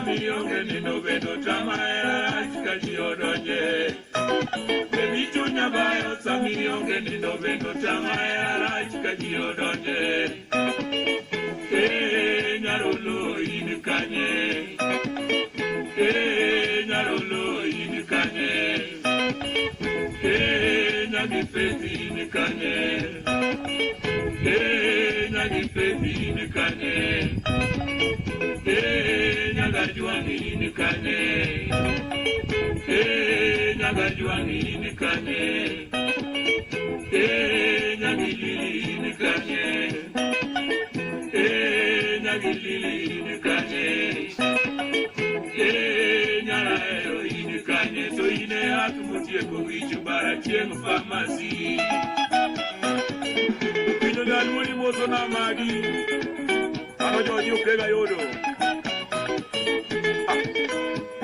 samionge nindo bedo tamaya chikajiodoje. Baby chunya bayo samionge nindo bedo tamaya chikajiodoje. Nyarolo inikanye. Nyarolo inikanye. Nyagifeti inikanye. Nyagifeti inikanye. Nyagajuangi inikanye. Nyagajuangi inikanye. Nyagilili inikanye. Nyagilili inikanye. Nyaraero inikanye. So ine hatumutie kuhichu bara chieng famasi. Pino danuli moso na magi. Ano joji ukega yodo.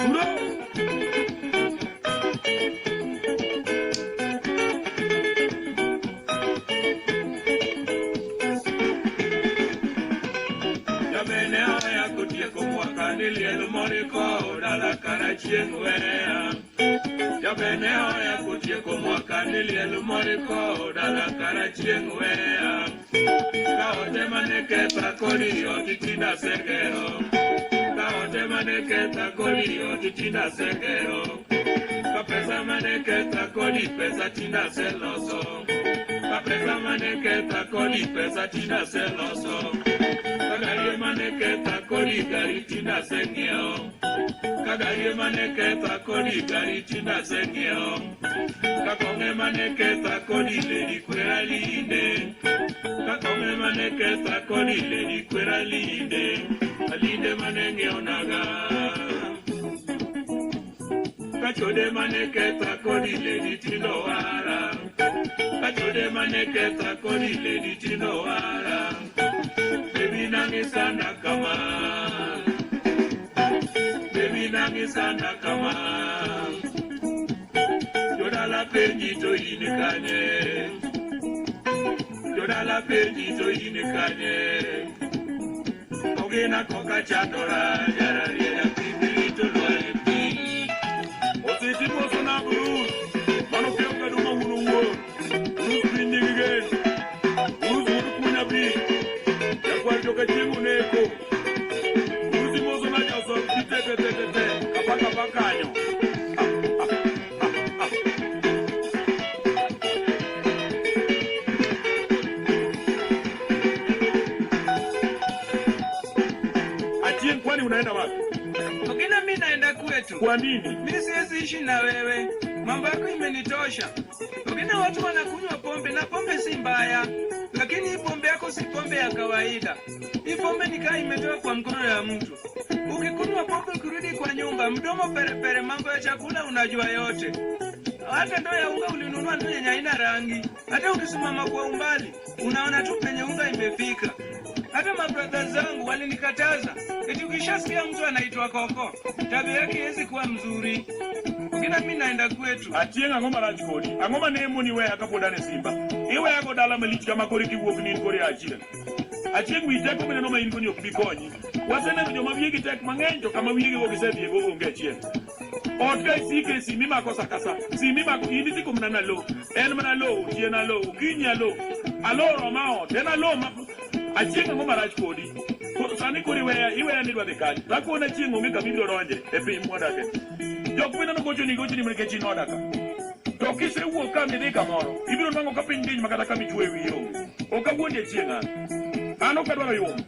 Uro! Yabene oya kutie kumwaka nilielu moriko dala karachieng wea. Yabene oya kutie kumwaka nilielu moriko dala karachieng wea. Kaote maneke takoli otitinda segero. Kaote maneke takoli otitinda segero. Kapesa maneke takoli pesa tinda seloso. Kapesa maneke takoli pesa tinda seloso. Kagaye maneke takoli gari tinda sengeo. Kagaye maneke takoli gari tinda sengeo. Kakonge maneke takoli lady kwera linde. Kakonge maneke takoli lady kwera linde. Alinde manenge onaga. Kachode maneke takoli lady tinowara. Kachode maneke takoli lady tinowara. Baby nangi sana kama. Baby nangi sana kama. Yodala penji to inikanye. Yodala penji to inikanye. Ogena koka chandora yara yara pibili to loepi. Ositi moso na buru. Mano pionga duma munu wo. Bruce Bindigen. Bruce Kunya Bi. Yakwari joka chingu neko. Bruce moso na jaso tete. Kapaka bakanyo. Kwani unaenda wapi? Ukina mimi naenda kwetu. Kwa nini? Mimi siwezi ishi na wewe. Mambo yako imenitosha. Ukina watu wanakunywa pombe na pombe si mbaya. Lakini hii pombe yako si pombe ya kawaida. Hii pombe ni kama imetoka kwa mkono ya mtu. Ukikunywa pombe kurudi kwa nyumba, mdomo perepere, mambo ya chakula unajua yote. Hata ndoo ya unga ulinunua ndoo yenye haina rangi. Hata ukisimama kwa umbali, unaona tu penye unga imefika. Hata mabrother zangu walinikataza. Eti ukishasikia mtu anaitwa Koko, tabia yake haiwezi kuwa mzuri. Kina mimi naenda kwetu. Atienga ngoma rajkodi. Angoma nemo ni we akapodane Simba. Iwe yako dala malichi kama kori kiwuok ni kori achira. Achieng witeko mene noma ingo ni okubikonyi. Wasene nyo mabiyegi tek mang'eny to kama wiyegi ogisedhi go onge achien. Otka isike simi mako sakasa. Simi mako indisi kumnana lo. En mana lo, chiena lo, kinya lo. Alo romao, tena lo ma achieng ngoma rajkodi. Sani kuri weya, iweya nidwa dhikani. Lako na chieng onge kabibiro ronje epi mwadake. Jok pina no gocho ni mrike chino odaka. To kise wuok ka midhika moro, ibiro nwango ka piny ng'eny makata ka michwe wiyo. Ok awuondi chieng' an ok adwaro yom.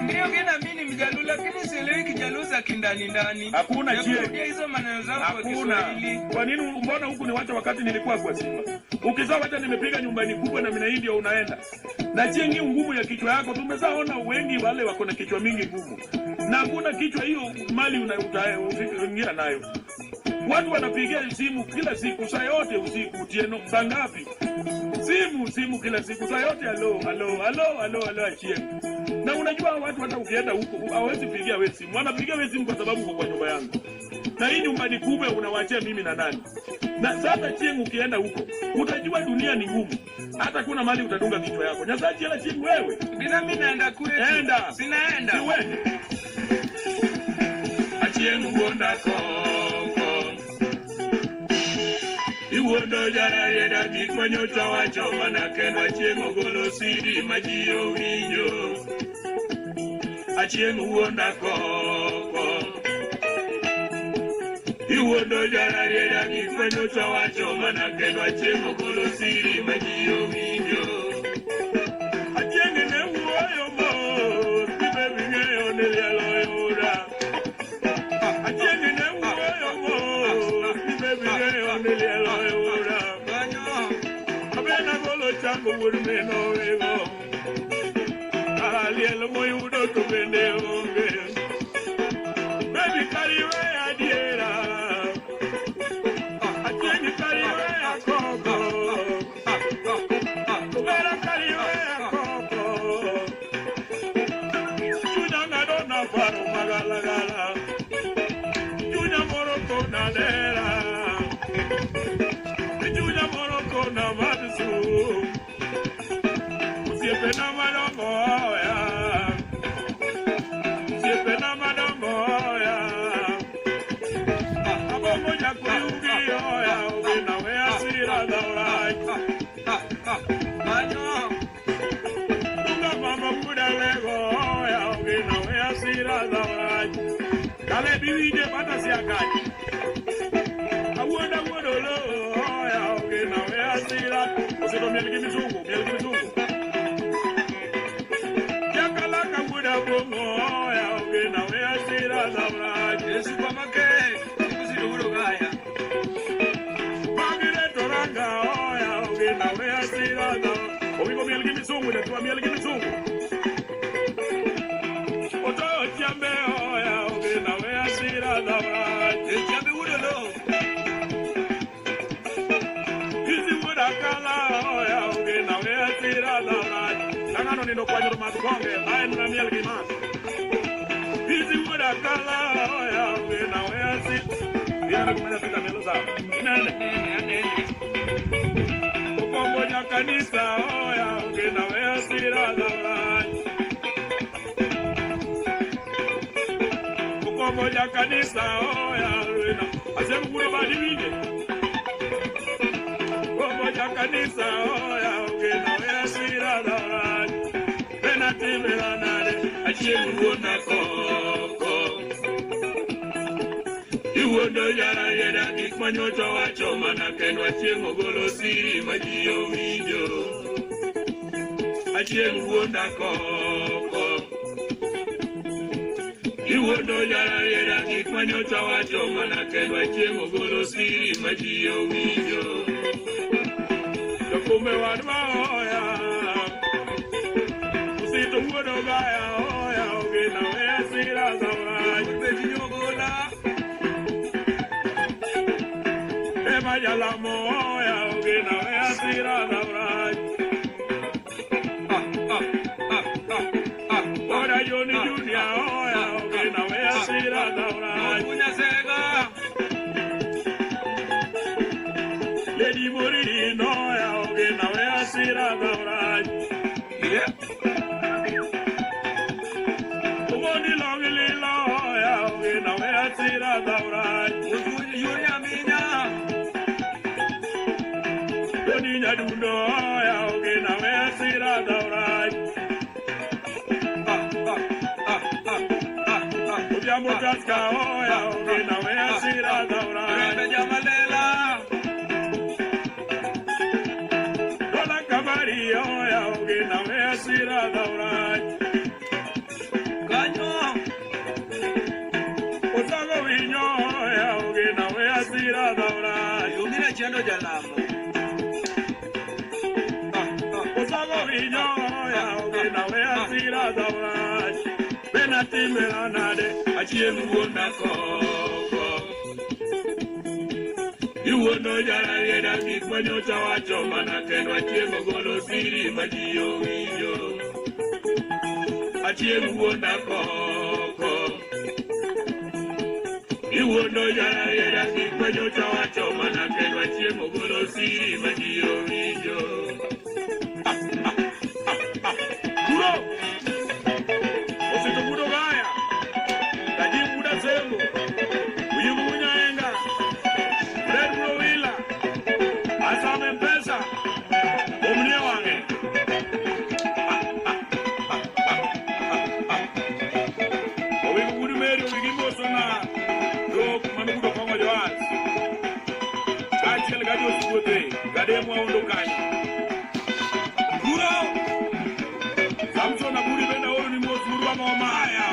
Ndio kina mimi mjaluo lakini sielewi kijaluo za kindani ndani. Hakuna chieng'. Hizo maneno zao kwa Kiswahili. Kwa nini mbona huku ni wacha wakati nilikuwa kwa Simba? Ukizaa wacha nimepiga nyumbani kubwa na mina India unaenda. Na chieng' hii ngumu ya kichwa yako tumezaona wengi wale wako na kichwa mingi ngumu. Na hakuna kichwa hiyo mali unaingia nayo. Watu wanapigia simu kila siku saa yote usiku utieno saa ngapi? Simu kila siku saa yote alo achie. Na unajua watu hata ukienda huko hawezi pigia wewe simu. Wanapigia wewe simu kwa sababu uko kwa nyumba yangu. Na hii nyumba ni kubwa unawaachia mimi na nani? Na sasa chieng ukienda huko utajua dunia ni ngumu. Hata kuna mali utadunga kichwa yako. Nyasachi ala chieng wewe. Bila mimi naenda kule. Enda. Sinaenda. Siwende. jara yeda gik manyocha wacho mana kendo achieng' ogolo siri ma ji owinjo. Achieng' wuonda koko iwuondo jara yeda gik manyocha wacho mana kendo achieng' ogolo siri ma ji owinjo. Achieng' ne wuoyo mos gibe bing'eyo ni liel oyuda. Achieng' ne wuoyo mos gibe bing'eyo ni liel oyuda. Abena golo chango wuod meno wego liel moyudo to bende onge. Baby kariwe adiera achieng' kariwe akoko kubera kariwe akoko chunya ng'ado na paro magalagala chunya moro kona dera chunya moro kona madsu usiepena madongo oya usiepena madongo oya abongo nyakuyugi oya ugina we asira dhauraj unga mama muda lego oya ugina we asira dhauraj kale biwije bata siakaji awuoda wuodolo oya ugina we asira usido mielgi mizungu oya ugina we asira dhauraj supermarket kusido gaya bagire toranga oya ugina we asira dhauraj owigo mielgi mizungu ne tua mielgi mizungu oto chambe oya ugina we asira dhauraj chambe wuodolo kizi wuoda kala oya ugina we asira dhauraj Nangano nindo kwa nyoro matukonge, bae nuna mielgi mas. Hizi muda kala, oya, ugena weasi. Diana kumenya pita melo zao. Nene. Koko moja kanisa, oya, ugena weasi radhauraj. Koko moja kanisa, oya, ugena. Asemu kure badi wige. Koko moja kanisa, oya, ugena weasi radhauraj. Achieng' wuonda koko iwuondo jara yeda gik manyocha wacho mana kendo achieng' ogolo siri ma ji owinjo. Achieng' wuonda koko iwuondo jara yeda gik manyocha wacho mana kendo achieng' ogolo siri ma ji owinjo. Dokume wadwa oya Usito wuodo gaya oya ugina we asira dhauraj beti nyogola Ema jalamo oya ugina we asira dhauraj Oda Yoni Junior oya ugina we asira dhauraj Munya sega Lady Morin oya ugina we asira dhauraj Asira dhauraj Usuji yuri amina Doni nyadundo ya ugina we asira dhauraj Udiambo taska ya ugina we asira dhauraj Rebe jamalela Dola kabari ya ugina we asira dhauraj Kanyo Osago vinyo ya ugina we asira dhauraj Yumira chendo jalamo Osago vinyo ya ugina we asira dhauraj Benati melanade achieng' wuonda koko Iwuondo jara yeda gik manyocha wacho mana kendo achieng' ogolo siri ma ji owinjo. Achieng' wuonda koko Iwuondo jara yeda gik manyocha wacho mana kendo achieng' ogolo siri ma ji owinjo. Kuro Osito kudo gaya Kaji muda sembo Uyumunya enga Red Bro Willa Asama jogo maya.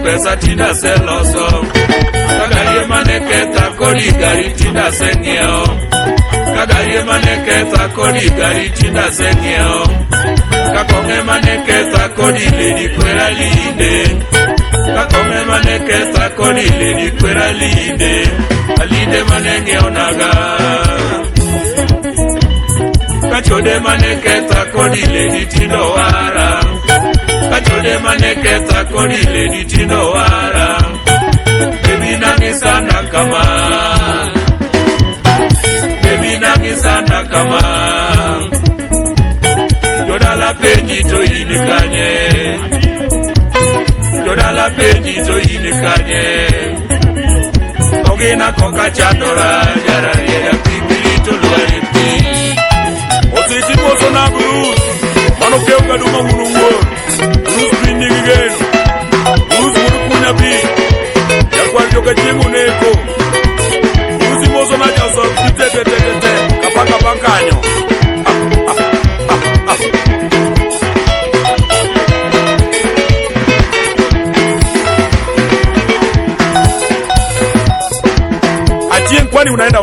Pesa tinda celoso, kagaye maneketa kodi gari tinda sengeo, kagaye maneketa kodi gari tinda sengeo, kakonge maneketa kodi lady kwera linde, kakonge maneketa kodi lady kwera linde, alinde manengeo naga, kachode maneketa kodi lady tindo wara. Kachode maneketa kodi lady tino wara. Baby nangi sana kama, baby nangi sana kama. Jodala peji to inikanye, jodala peji to inikanye. Ogina koka chandora jara yeda pipiri to luaripi. Osisi moso na Bruce. kaduma unungo Bruce Bindi gigeno Bruce murukunya bi Yakwari joka chimu neko Bruce mozo na jaso Tete kapaka bankanyo Achien kwani unaenda